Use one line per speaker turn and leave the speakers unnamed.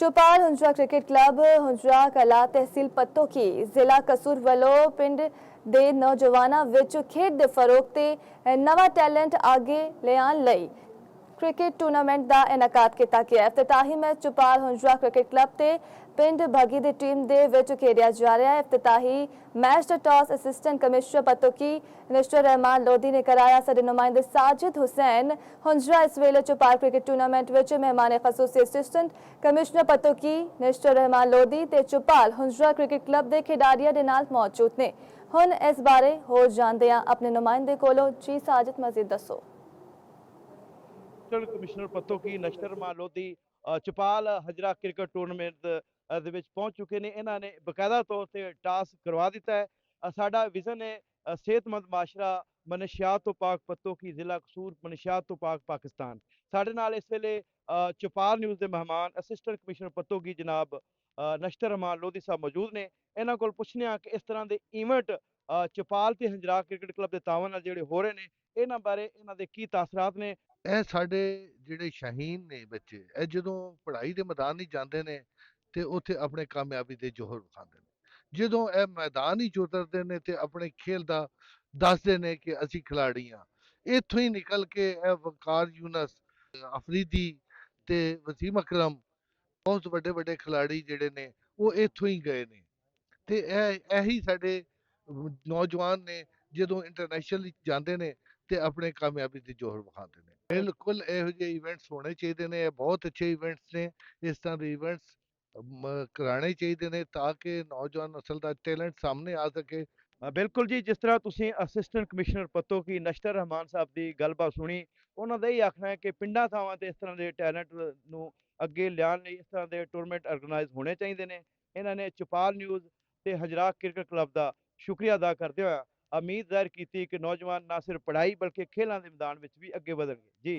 चौपाल हुंजरा cricket club हुंजरा कला तहसील पत्तो की जिला कसूर वालों पिंड दे नौजवाना विच खेड दे फरोग ते नवा टैलेंट आगे ले आन लई क्रिकेट टूर्नामेंट का इनकाद किया गया। इफ्तिताही मैच चौपाल हुंजरा क्रिकेट क्लब ते पिंड भगी दी टीम दे विच खेडिया जा रहा है। इफ्तिताही मैच का toss assistant commissioner Pattoki mister Rehman Lodhi ने कराया। साडे नुमाइंदे साजिद हुसैन हुंजरा इस वेले चौपाल क्रिकेट टूर्नामेंट विच मेहमान खसूसी assistant commissioner Pattoki mister Rehman Lodhi ते चौपाल हुंजरा क्रिकेट क्लब के खिडारियों के नाल मौजूद ने। हुण इस बारे होर जानदे हां अपने नुमाइंदे कोलों। जी साजिद मजीद दसो।
कमिश्नर पत्तों की नश्तर लोधी चौपाल हजरा क्रिकेट टूर्नामेंट पहुंच चुके हैं। इन्होंने बकायदा तौर पर टास करवा दिता है। साडा विजन है सेहतमंद माशरा मनशियात तो पाक पत्तों की जिला कसूर मनशियात तो पाक पाकिस्तान। साढ़े नाल इस वेले चौपाल न्यूज़ के मेहमान असिस्टेंट कमिश्नर पत्तों की जनाब नश्तर रहमान लोधी साहब मौजूद ने। इन्हों को पुछने कि इस तरह के ईवेंट चौपाल ते हंजरा क्रिकेट क्लब के तावन जोड़े हो रहे हैं, इन्हों बारे इन्हों के की तासरात ने।
ਇਹ ਸਾਡੇ ਜਿਹੜੇ ਸ਼ਹੀਨ ਨੇ ਬੱਚੇ, ਇਹ ਜਦੋਂ ਪੜ੍ਹਾਈ ਦੇ ਮੈਦਾਨ ਨਹੀਂ ਜਾਂਦੇ ਨੇ ਤੇ ਉੱਥੇ ਆਪਣੇ ਕਾਮਯਾਬੀ ਦੇ ਜੋਹਰ ਵਿਖਾਉਂਦੇ ਨੇ। ਜਦੋਂ ਇਹ ਮੈਦਾਨ ਹੀ ਉਤਰਦੇ ਨੇ ਤੇ ਆਪਣੇ ਖੇਲ ਦਾ ਦੱਸਦੇ ਨੇ ਕਿ ਅਸੀਂ ਖਿਲਾੜੀ ਹਾਂ। ਇੱਥੋਂ ਹੀ ਨਿਕਲ ਕੇ ਇਹ ਵਕਾਰ ਯੂਨਸ, ਅਫਰੀਦੀ ਤੇ ਵਸੀਮ ਅਕਰਮ, ਬਹੁਤ ਵੱਡੇ ਵੱਡੇ ਖਿਲਾੜੀ ਜਿਹੜੇ ਨੇ ਉਹ ਇੱਥੋਂ ਹੀ ਗਏ ਨੇ। ਤੇ ਇਹੀ ਸਾਡੇ ਨੌਜਵਾਨ ਨੇ ਜਦੋਂ ਇੰਟਰਨੈਸ਼ਨਲ ਜਾਂਦੇ ਨੇ ਤੇ ਆਪਣੇ ਕਾਮਯਾਬੀ ਦੀ ਜੋਹਰ ਵਿਖਾਉਂਦੇ ਨੇ। ਬਿਲਕੁਲ ਇਹੋ ਜਿਹੇ ਇਵੈਂਟਸ ਹੋਣੇ ਚਾਹੀਦੇ ਨੇ, ਇਹ ਬਹੁਤ ਅੱਛੇ ਇਵੈਂਟਸ ਨੇ। ਇਸ ਤਰ੍ਹਾਂ ਦੇ ਇਵੈਂਟਸ ਕਰਾਣੇ ਚਾਹੀਦੇ ਨੇ ਤਾਂ ਕਿ ਨੌਜਵਾਨ ਨਸਲ ਦਾ ਟੈਲੈਂਟ ਸਾਹਮਣੇ ਆ ਸਕੇ।
बिल्कुल जी, जिस तरह तुसीं असिस्टेंट कमिश्नर पत्तों की नश्तर रहमान साहब की गलबात सुनी, उन्होंने यही आखना है कि पिंडा थावां ते इस तरह के टैलेंट नूं अगे लियाण लई इस तरह के टूर्नामेंट ऑर्गेनाइज होने चाहिए ने। इन्होंने चौपाल न्यूज़ ते हजरा क्रिकेट क्लब का शुक्रिया अदा करते हुए उम्मीद जाहिर की कि नौजवान ना सिर्फ पढ़ाई बल्कि खेलों के मैदान में भी अगे बढ़ेंगे। जी।